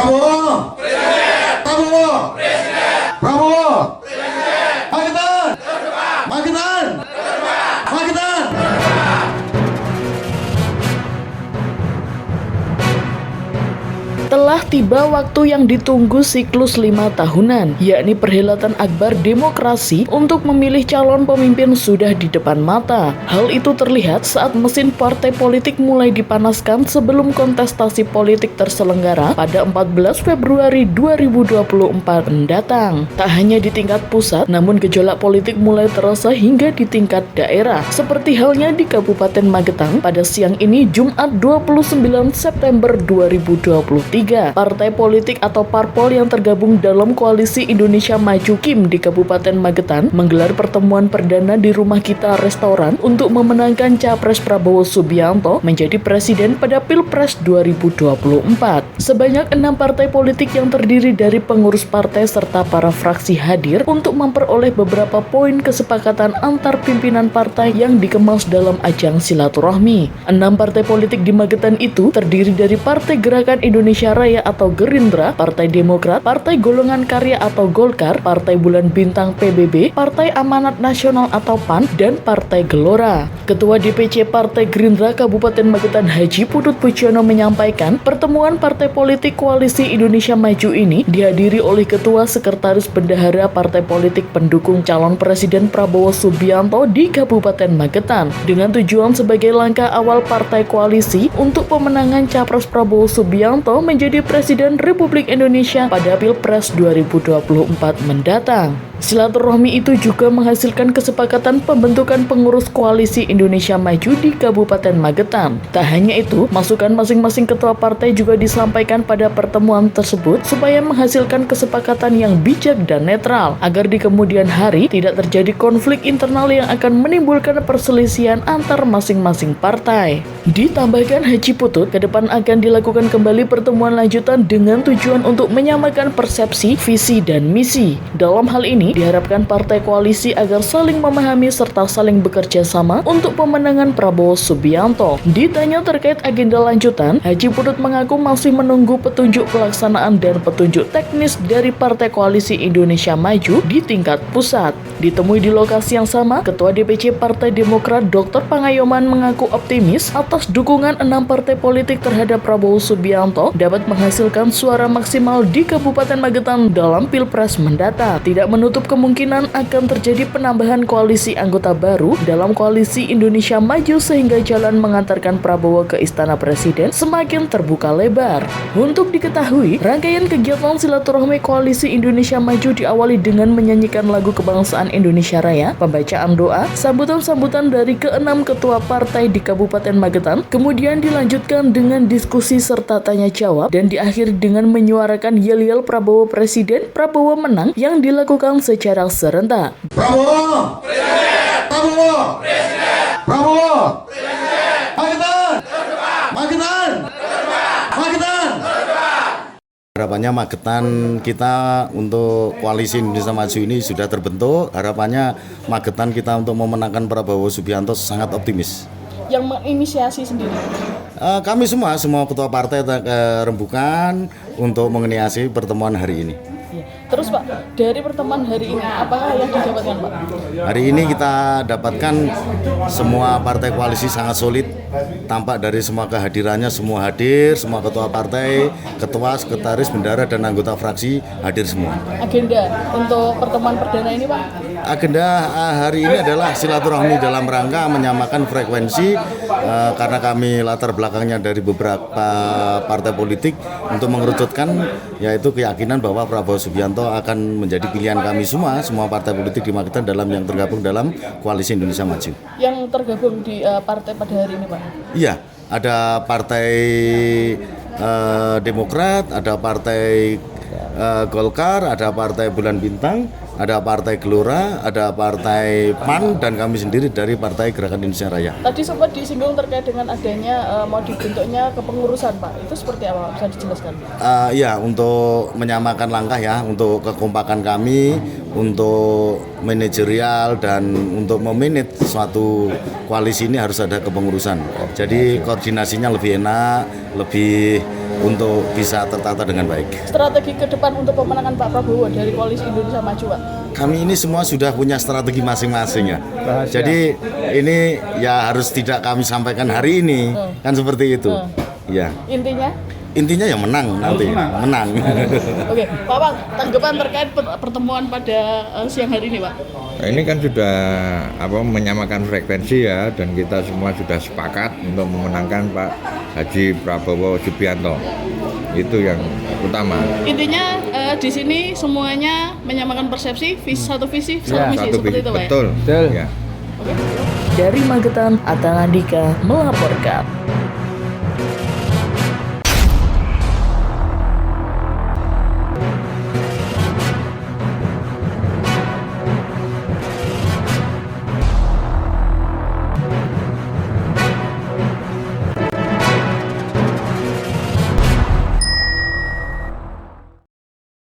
Prabowo Presiden. Prabowo Presiden. Prabowo Presiden. Magetan Magetan Magetan. Telah tiba waktu yang ditunggu siklus 5 tahunan, yakni perhelatan akbar demokrasi untuk memilih calon pemimpin sudah di depan mata. Hal itu terlihat saat mesin partai politik mulai dipanaskan sebelum kontestasi politik terselenggara pada 14 Februari 2024 mendatang. Tak hanya di tingkat pusat, namun gejolak politik mulai terasa hingga di tingkat daerah. Seperti halnya di Kabupaten Magetan pada siang ini Jumat 29 September 2023. Partai politik atau parpol yang tergabung dalam Koalisi Indonesia Maju KIM di Kabupaten Magetan menggelar pertemuan perdana di Rumah Kita Restoran untuk memenangkan Capres Prabowo Subianto menjadi presiden pada Pilpres 2024. Sebanyak 6 partai politik yang terdiri dari pengurus partai serta para fraksi hadir untuk memperoleh beberapa poin kesepakatan antar pimpinan partai yang dikemas dalam ajang silaturahmi. 6 partai politik di Magetan itu terdiri dari Partai Gerakan Indonesia Raya atau Gerindra, Partai Demokrat, Partai Golongan Karya atau Golkar, Partai Bulan Bintang PBB, Partai Amanat Nasional atau PAN, dan Partai Gelora. Ketua DPC Partai Gerindra Kabupaten Magetan Haji Putut Pujono menyampaikan pertemuan partai politik Koalisi Indonesia Maju ini dihadiri oleh Ketua Sekretaris Bendahara Partai Politik pendukung calon Presiden Prabowo Subianto di Kabupaten Magetan dengan tujuan sebagai langkah awal partai koalisi untuk pemenangan Capres Prabowo Subianto menjadi Presiden Republik Indonesia pada Pilpres 2024 mendatang. Silaturahmi itu juga menghasilkan kesepakatan pembentukan pengurus Koalisi Indonesia Maju di Kabupaten Magetan. Tak hanya itu, masukan masing-masing ketua partai juga disampaikan pada pertemuan tersebut supaya menghasilkan kesepakatan yang bijak dan netral agar di kemudian hari tidak terjadi konflik internal yang akan menimbulkan perselisihan antar masing-masing partai. Ditambahkan Haji Putut, ke depan akan dilakukan kembali pertemuan lanjutan dengan tujuan untuk menyamakan persepsi, visi, dan misi. Dalam hal ini, diharapkan partai koalisi agar saling memahami serta saling bekerja sama untuk pemenangan Prabowo Subianto. Ditanya terkait agenda lanjutan, Haji Putut mengaku masih menunggu petunjuk pelaksanaan dan petunjuk teknis dari Partai Koalisi Indonesia Maju di tingkat pusat. Ditemui di lokasi yang sama, Ketua DPC Partai Demokrat Dr. Pangayoman mengaku optimis atas dukungan 6 partai politik terhadap Prabowo Subianto dapat menghasilkan suara maksimal di Kabupaten Magetan dalam Pilpres mendatang. Tidak menutup kemungkinan akan terjadi penambahan koalisi anggota baru dalam Koalisi Indonesia Maju sehingga jalan mengantarkan Prabowo ke Istana Presiden semakin terbuka lebar. Untuk diketahui, rangkaian kegiatan silaturahmi Koalisi Indonesia Maju diawali dengan menyanyikan lagu kebangsaan Indonesia Raya, pembacaan doa, sambutan-sambutan dari ke-6 ketua partai di Kabupaten Magetan, kemudian dilanjutkan dengan diskusi serta tanya jawab dan diakhiri dengan menyuarakan yel-yel Prabowo Presiden, Prabowo menang yang dilakukan secara serentak. Prabowo Presiden. Prabowo Presiden. Prabowo Presiden. Magetan Magetan Magetan. Harapannya Magetan kita untuk Koalisi Indonesia Maju ini sudah terbentuk. Harapannya Magetan kita untuk memenangkan Prabowo Subianto sangat optimis. Yang menginisiasi sendiri? Kami semua ketua partai rembukan untuk menginisiasi pertemuan hari ini. Terus Pak, dari pertemuan hari ini, apakah yang didapatkan Pak? Hari ini kita dapatkan semua partai koalisi sangat solid. Tampak dari semua kehadirannya, semua hadir, semua ketua partai, ketua, sekretaris, bendahara, dan anggota fraksi hadir semua. Agenda untuk pertemuan perdana ini Pak? Agenda hari ini adalah silaturahmi dalam rangka menyamakan frekuensi karena kami latar belakangnya dari beberapa partai politik untuk mengerucutkan yaitu keyakinan bahwa Prabowo Subianto akan menjadi pilihan kami semua partai politik di Magetan yang tergabung dalam Koalisi Indonesia Maju. Yang tergabung di partai pada hari ini Pak? Iya, ada partai Demokrat, ada partai Golkar, ada partai Bulan Bintang, ada partai Gelora, ada partai PAN, dan kami sendiri dari Partai Gerakan Indonesia Raya. Tadi sempat disinggung terkait dengan adanya mau dibentuknya kepengurusan Pak, itu seperti apa? Bisa dijelaskan? Ya, untuk menyamakan langkah ya, untuk kekompakan kami, untuk manajerial dan untuk memanage suatu koalisi ini harus ada kepengurusan. Jadi koordinasinya lebih enak, lebih untuk bisa tertata dengan baik. Strategi ke depan untuk pemenangan Pak Prabowo dari Koalisi Indonesia Maju, Pak? Kami ini semua sudah punya strategi masing-masing ya. Jadi ini ya harus tidak kami sampaikan hari ini, kan seperti itu. Ya. Intinya ya menang nanti, menang. Oke, Pak Bang, tanggapan terkait pertemuan pada siang hari ini, Pak? Nah, ini kan sudah menyamakan frekuensi ya, dan kita semua sudah sepakat untuk memenangkan Pak Haji Prabowo Subianto. Itu yang utama. Intinya di sini semuanya menyamakan persepsi, satu visi, satu misi, seperti itu, Pak. Betul. Ya. Dari Magetan, Atta Andika melaporkan.